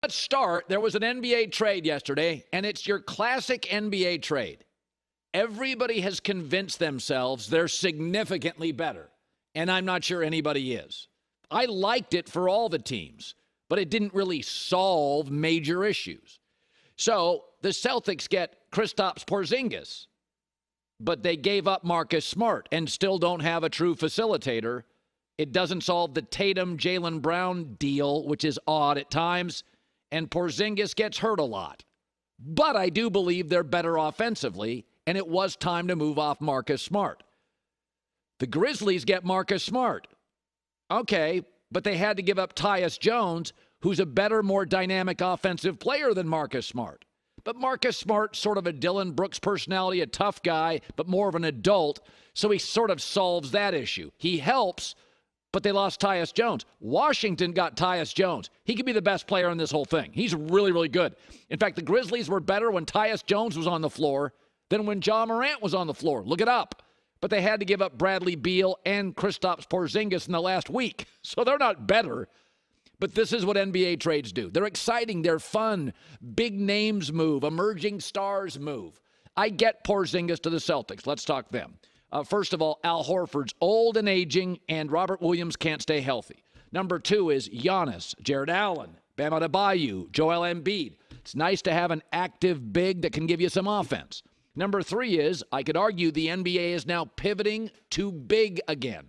Let's start. There was an NBA trade yesterday, and it's your classic NBA trade. Everybody has convinced themselves they're significantly better, and I'm not sure anybody is. I liked it for all the teams, but it didn't really solve major issues. So the Celtics get Kristaps-Porzingis, but they gave up Marcus Smart and still don't have a true facilitator. It doesn't solve the Tatum-Jaylen Brown deal, which is odd at times, and Porzingis gets hurt a lot. But I do believe they're better offensively, and it was time to move off Marcus Smart. The Grizzlies get Marcus Smart. Okay, but they had to give up Tyus Jones, who's a better, more dynamic offensive player than Marcus Smart. But Marcus Smart's sort of a Dillon Brooks personality, a tough guy, but more of an adult, so he sort of solves that issue. He helps, but they lost Tyus Jones. Washington got Tyus Jones. He could be the best player in this whole thing. He's really, really good. In fact, the Grizzlies were better when Tyus Jones was on the floor than when Ja Morant was on the floor. Look it up. But they had to give up Bradley Beal and Kristaps-Porzingis in the last week. So they're not better. But this is what NBA trades do. They're exciting. They're fun. Big names move. Emerging stars move. I get Porzingis to the Celtics. Let's talk them. First of all, Al Horford's old and aging, and Robert Williams can't stay healthy. Number 2 is Giannis, Jared Allen, Bam Adebayo, Joel Embiid. It's nice to have an active big that can give you some offense. Number 3 is, I could argue the NBA is now pivoting to big again.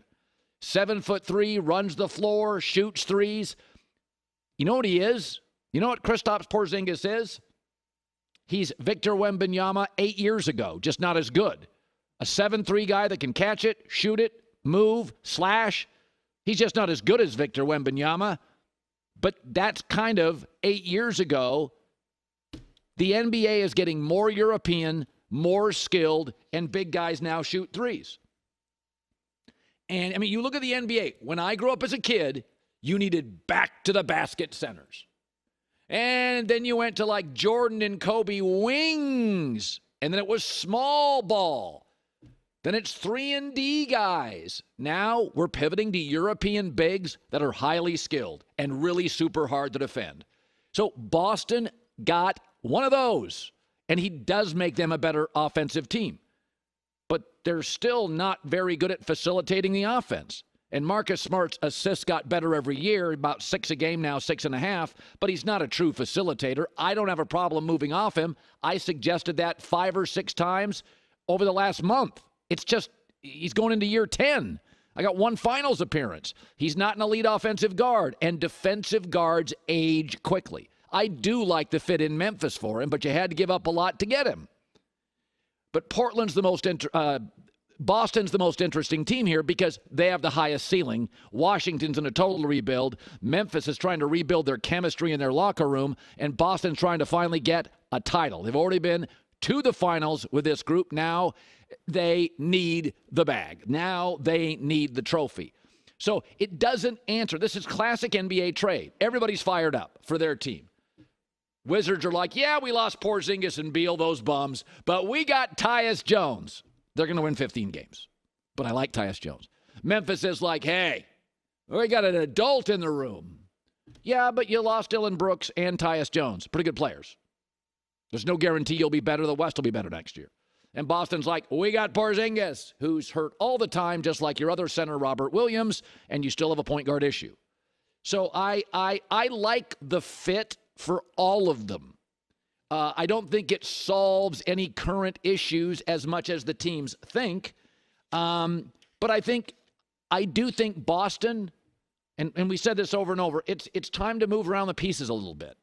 7'3", runs the floor, shoots threes. You know what he is? You know what Kristaps-Porzingis is? He's Victor Wembanyama 8 years ago, just not as good. A 7'3" guy that can catch it, shoot it, move, slash. He's just not as good as Victor Wembanyama. But that's kind of 8 years ago. The NBA is getting more European, more skilled, and big guys now shoot threes. And, I mean, you look at the NBA. When I grew up as a kid, you needed back-to-the-basket centers. And then you went to, like, Jordan and Kobe wings. And then it was small ball. Then it's 3-and-D guys. Now we're pivoting to European bigs that are highly skilled and really super hard to defend. So Boston got one of those, and he does make them a better offensive team. But they're still not very good at facilitating the offense. And Marcus Smart's assists got better every year, about 6 a game now, 6.5, but he's not a true facilitator. I don't have a problem moving off him. I suggested that 5 or 6 times over the last month. It's just, he's going into year 10. I got 1 finals appearance. He's not an elite offensive guard, and defensive guards age quickly. I do like the fit in Memphis for him, but you had to give up a lot to get him. But Boston's the most interesting team here because they have the highest ceiling. Washington's in a total rebuild. Memphis is trying to rebuild their chemistry in their locker room, and Boston's trying to finally get a title. They've already been to the finals with this group. Now they need the bag. Now they need the trophy. So it doesn't answer. This is classic NBA trade. Everybody's fired up for their team. Wizards are like, yeah, we lost Porzingis and Beal, those bums, but we got Tyus Jones. They're going to win 15 games. But I like Tyus Jones. Memphis is like, hey, we got an adult in the room. Yeah, but you lost Dillon Brooks and Tyus Jones. Pretty good players. There's no guarantee you'll be better. The West will be better next year. And Boston's like, we got Porzingis, who's hurt all the time, just like your other center, Robert Williams, and you still have a point guard issue. So I like the fit for all of them. I don't think it solves any current issues as much as the teams think. But I do think Boston, and we said this over and over, it's time to move around the pieces a little bit.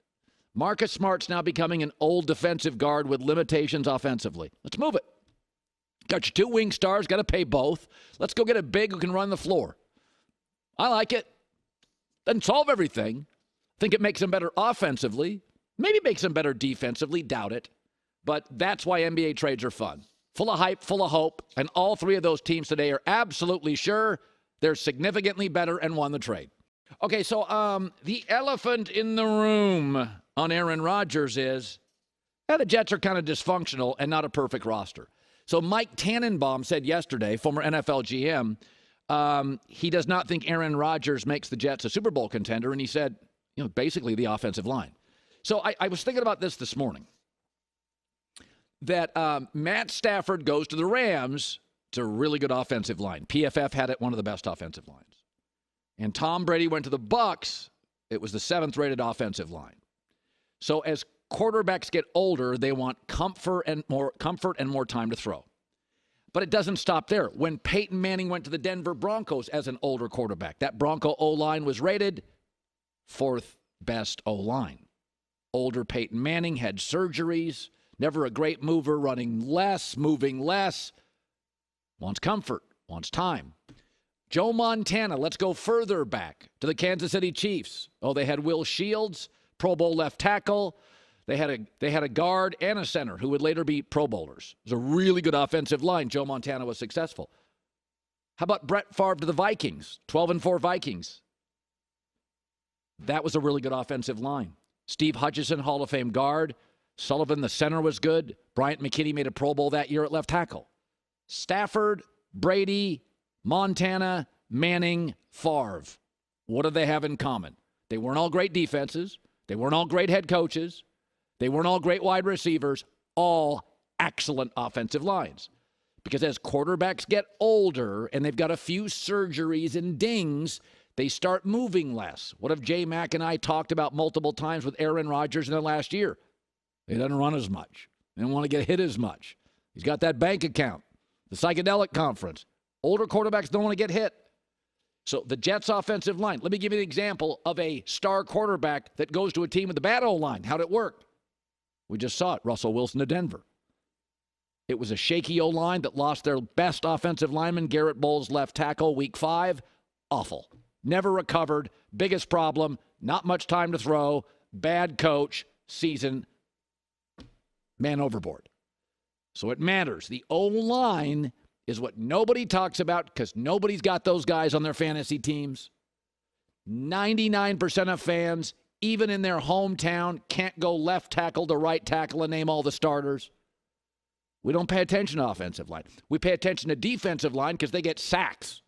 Marcus Smart's now becoming an old defensive guard with limitations offensively. Let's move it. Got your 2 wing stars, got to pay both. Let's go get a big who can run the floor. I like it. Doesn't solve everything. Think it makes them better offensively. Maybe makes them better defensively. Doubt it. But that's why NBA trades are fun. Full of hype, full of hope. And all 3 of those teams today are absolutely sure they're significantly better and won the trade. Okay, so the elephant in the room on Aaron Rodgers is the Jets are kind of dysfunctional and not a perfect roster. So Mike Tannenbaum said yesterday, former NFL GM, he does not think Aaron Rodgers makes the Jets a Super Bowl contender, and he said, basically the offensive line. So I was thinking about this morning, that Matt Stafford goes to the Rams. It's a really good offensive line. PFF had it one of the best offensive lines. And Tom Brady went to the Bucs. It was the 7th-rated offensive line. So as quarterbacks get older, they want comfort and more time to throw. But it doesn't stop there. When Peyton Manning went to the Denver Broncos as an older quarterback, that Bronco O-line was rated 4th best O-line. Older Peyton Manning had surgeries, never a great mover, running less, moving less, wants comfort, wants time. Joe Montana, let's go further back to the Kansas City Chiefs. Oh, they had Will Shields, Pro Bowl left tackle. They had a guard and a center who would later be Pro Bowlers. It was a really good offensive line. Joe Montana was successful. How about Brett Favre to the Vikings? 12-4 Vikings. That was a really good offensive line. Steve Hutchinson, Hall of Fame guard. Sullivan, the center, was good. Bryant McKinney made a Pro Bowl that year at left tackle. Stafford, Brady, Montana, Manning, Favre. What do they have in common? They weren't all great defenses. They weren't all great head coaches. They weren't all great wide receivers. All excellent offensive lines. Because as quarterbacks get older and they've got a few surgeries and dings, they start moving less. What have J. Mack and I talked about multiple times with Aaron Rodgers in the last year? He doesn't run as much. He doesn't want to get hit as much. He's got that bank account, the psychedelic conference. Older quarterbacks don't want to get hit. So the Jets' offensive line. Let me give you an example of a star quarterback that goes to a team with a bad O-line. How'd it work? We just saw it. Russell Wilson to Denver. It was a shaky O-line that lost their best offensive lineman, Garrett Bowles, left tackle, week 5. Awful. Never recovered. Biggest problem. Not much time to throw. Bad coach. Season. Man overboard. So it matters. The O-line is what nobody talks about because nobody's got those guys on their fantasy teams. 99% of fans, even in their hometown, can't go left tackle to right tackle and name all the starters. We don't pay attention to offensive line. We pay attention to defensive line because they get sacks.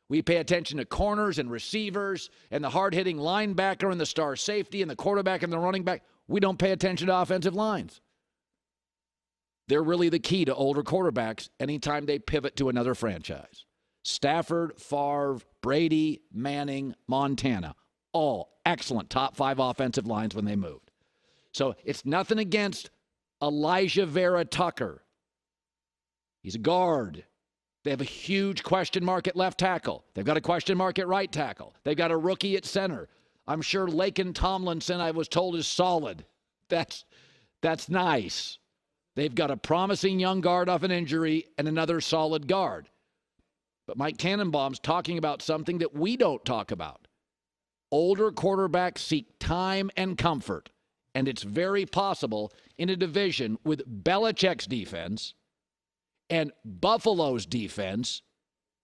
We pay attention to corners and receivers and the hard-hitting linebacker and the star safety and the quarterback and the running back. We don't pay attention to offensive lines. They're really the key to older quarterbacks anytime they pivot to another franchise. Stafford, Favre, Brady, Manning, Montana, all excellent top 5 offensive lines when they moved. So it's nothing against Elijah Vera Tucker. He's a guard. They have a huge question mark at left tackle. They've got a question mark at right tackle. They've got a rookie at center. I'm sure Laken Tomlinson, I was told, is solid. That's nice. They've got a promising young guard off an injury and another solid guard. But Mike Tannenbaum's talking about something that we don't talk about. Older quarterbacks seek time and comfort, and it's very possible in a division with Belichick's defense and Buffalo's defense,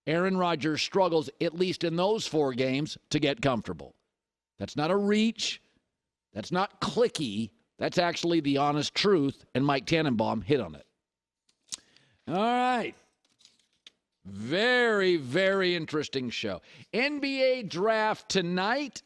Aaron Rodgers struggles, at least in those 4 games, to get comfortable. That's not a reach. That's not cliquey. That's actually the honest truth, and Mike Tannenbaum hit on it. All right. Very, very interesting show. NBA draft tonight.